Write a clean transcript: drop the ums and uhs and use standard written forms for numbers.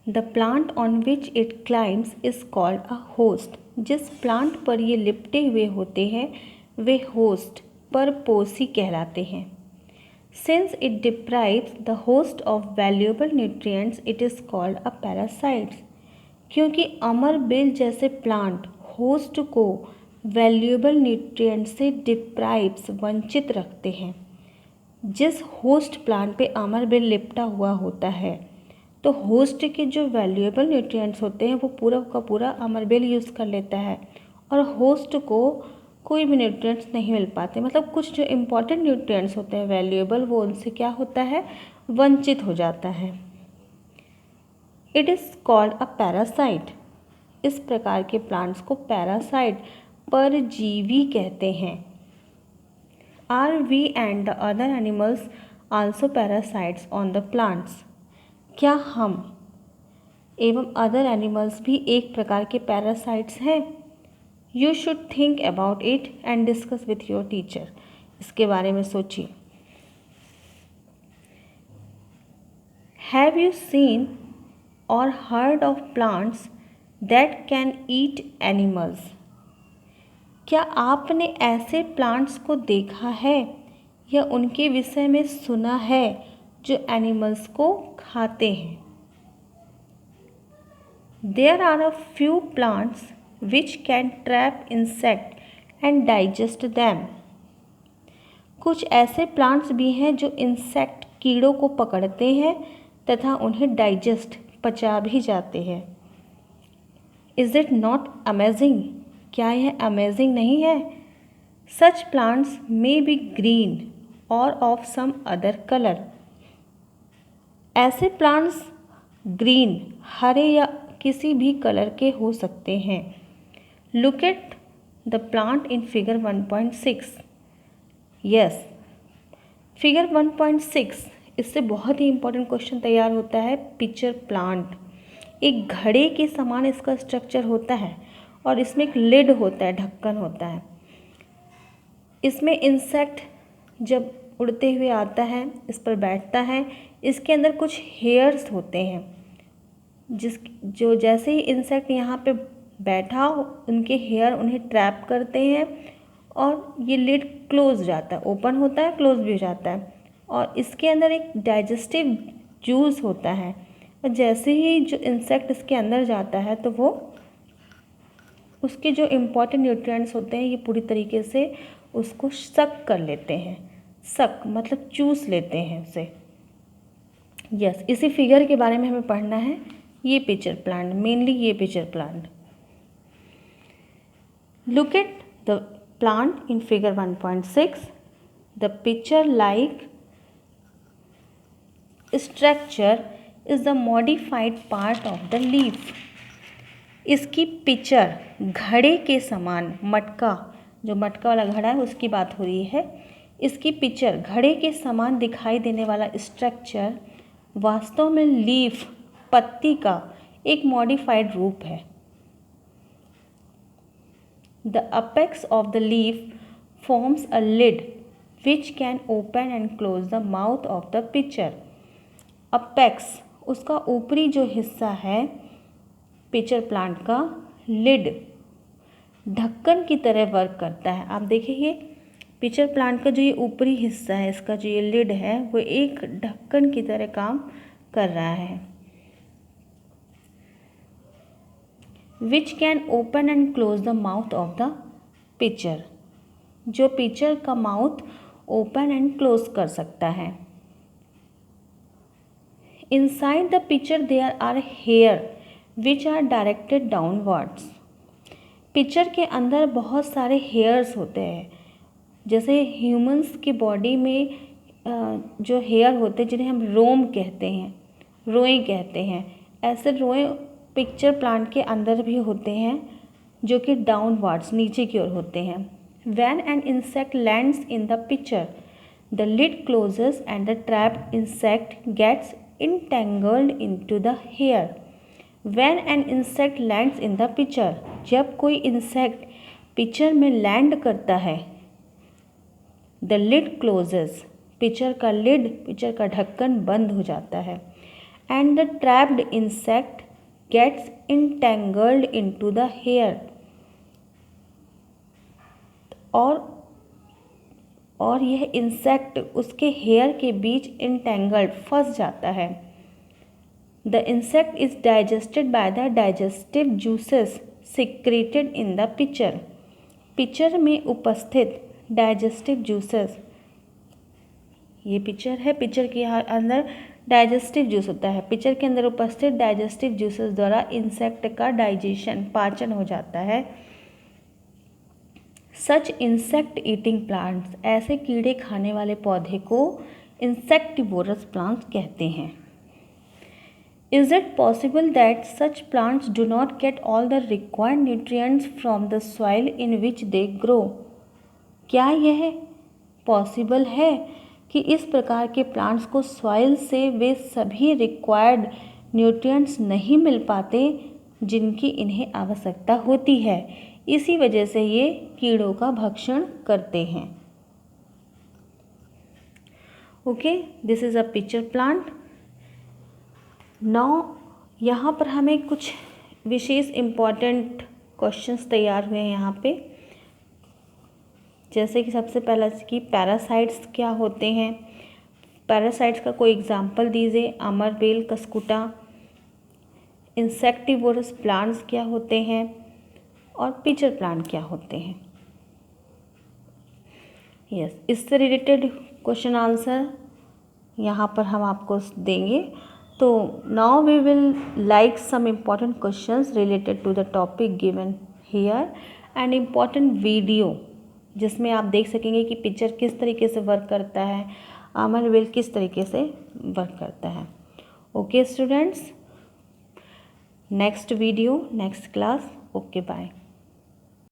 The plant on which it climbs is called a host. जिस plant पर ये लिपटे हुए होते हैं वे होस्ट परपोसी कहलाते हैं। Since it deprives the host of valuable nutrients it is called a parasites. क्योंकि अमर बेल जैसे प्लांट होस्ट को वैल्यूएबल न्यूट्रिएंट्स से डिप्राइव्स वंचित रखते हैं। जिस होस्ट प्लांट पे अमर बेल लिपटा हुआ होता है तो होस्ट के जो वैल्यूएबल न्यूट्रिएंट्स होते हैं वो पूरा का पूरा अमर बेल यूज़ कर लेता है और होस्ट को कोई भी न्यूट्रिएंट्स नहीं मिल पाते। मतलब कुछ जो इम्पॉर्टेंट न्यूट्रिएंट्स होते हैं वैल्यूएबल वो उनसे क्या होता है, वंचित हो जाता है। It is called a parasite. इस प्रकार के प्लांट्स को पैरासाइट परजीवी कहते हैं। Are we and the other animals also parasites on the plants. क्या हम एवं अदर एनिमल्स भी एक प्रकार के पैरासाइट्स हैं? You should think about it and discuss with your teacher. इसके बारे में सोचिए। हैव यू सीन और heard of plants that can eat animals. क्या आपने ऐसे प्लांट्स को देखा है या उनके विषय में सुना है जो एनिमल्स को खाते हैं? There are a few plants which can trap insect and digest them। कुछ ऐसे प्लांट्स भी हैं जो इंसेक्ट कीड़ों को पकड़ते हैं तथा उन्हें डाइजेस्ट पचा भी जाते हैं। Is it not amazing? क्या यह अमेजिंग नहीं है? सच प्लांट्स मे बी ग्रीन और ऑफ सम अदर कलर। ऐसे प्लांट्स ग्रीन, हरे या किसी भी कलर के हो सकते हैं। Look at the plant in figure 1.6। Yes, figure 1.6 इससे बहुत ही इम्पोर्टेंट क्वेश्चन तैयार होता है। पिक्चर प्लांट एक घड़े के समान इसका स्ट्रक्चर होता है और इसमें एक लिड होता है, ढक्कन होता है। इसमें इंसेक्ट जब उड़ते हुए आता है इस पर बैठता है, इसके अंदर कुछ हेयर्स होते हैं जो जैसे ही इंसेक्ट यहाँ पे बैठा उनके हेयर उन्हें ट्रैप करते हैं और ये लिड क्लोज जाता है, ओपन होता है, क्लोज भी हो जाता है। और इसके अंदर एक डाइजेस्टिव जूस होता है और जैसे ही जो इंसेक्ट इसके अंदर जाता है तो वो उसके जो इम्पॉर्टेंट न्यूट्रिएंट्स होते हैं ये पूरी तरीके से उसको सक कर लेते हैं। सक मतलब चूस लेते हैं उसे। यस, इसी फिगर के बारे में हमें पढ़ना है। ये पिक्चर प्लांट, मेनली ये pitcher plant. Look at the plant in figure 1.6. The pitcher-like structure is the modified part of the leaf. इसकी पिचर घड़े के समान, मटका जो मटका वाला घड़ा है उसकी बात हो रही है। इसकी पिचर घड़े के समान दिखाई देने वाला स्ट्रक्चर वास्तव में लीफ, पत्ती का एक मॉडिफाइड रूप है। The apex of the leaf forms a lid which can open and close the mouth of the pitcher। Apex उसका ऊपरी जो हिस्सा है पिचर प्लांट का, लिड ढक्कन की तरह वर्क करता है। आप देखिए पिचर प्लांट का जो ये ऊपरी हिस्सा है, इसका जो ये लिड है वो एक ढक्कन की तरह काम कर रहा है। Which can open and close the mouth of the pitcher, जो पिचर का माउथ ओपन एंड क्लोज कर सकता है। Inside the pitcher there are hair which are directed downwards. Pitcher के अंदर बहुत सारे हेयर्स होते हैं। जैसे ह्यूमंस की बॉडी में जो हेयर होते हैं जिन्हें हम रोम कहते हैं, रोएं कहते हैं, ऐसे रोएं पिक्चर प्लांट के अंदर भी होते हैं जो कि डाउनवर्ड्स नीचे की ओर होते हैं। When an insect lands in the picture the lid closes and the trapped insect gets entangled into the hair. When an insect lands in the picture, जब कोई इंसेक्ट पिक्चर में लैंड करता है, द लिड क्लोजेस पिक्चर का lid, picture का ढक्कन बंद हो जाता है। and the trapped insect gets entangled into the hair. और यह इंसेक्ट उसके हेयर के बीच इंटेंगल्ड फंस जाता है. The insect is digested by the digestive juices secreted in the pitcher. Pitcher में उपस्थित डाइजेस्टिव जूसेस, ये पिचर है, पिचर के अंदर डाइजेस्टिव जूस होता है. पिचर के अंदर उपस्थित डाइजेस्टिव जूसेस द्वारा इंसेक्ट का डाइजेशन, पाचन हो जाता है. सच इंसेक्ट ईटिंग प्लांट्स, ऐसे कीड़े खाने वाले पौधे को इंसेक्टिवोरस प्लांट्स कहते हैं. Is it possible that such plants do not get all the required nutrients from the soil in which they grow? क्या यह पॉसिबल है कि इस प्रकार के प्लांट्स को सॉइल से वे सभी रिक्वायर्ड न्यूट्रिएंट्स नहीं मिल पाते जिनकी इन्हें आवश्यकता होती है, इसी वजह से ये कीड़ों का भक्षण करते हैं. Okay, this is a pitcher plant. Now यहाँ पर हमें कुछ विशेष इम्पॉर्टेंट क्वेश्चंस तैयार हुए हैं यहाँ पे. जैसे कि सबसे पहला कि पैरासाइट्स क्या होते हैं. पैरासाइट्स का कोई एग्जाम्पल दीजिए. अमरबेल, कस्कुटा. इंसेक्टिवोरस प्लांट्स क्या होते हैं और पिचर प्लांट क्या होते हैं. यस, इससे रिलेटेड क्वेश्चन आंसर यहाँ पर हम आपको देंगे. तो now we will like some important questions related to the topic given here and important video, जिसमें आप देख सकेंगे कि पिक्चर किस तरीके से वर्क करता है, अमरबेल किस तरीके से वर्क करता है. Okay students, next video, next class. Okay, bye.